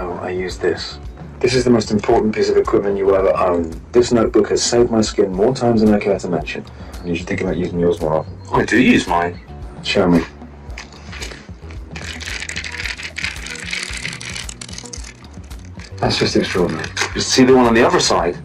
No, I use this. This is the most important piece of equipment you will ever own. This notebook has saved my skin more times than I care to mention. And you should think about using yours more often. I do use mine. Show me. That's just extraordinary. You see the one on the other side?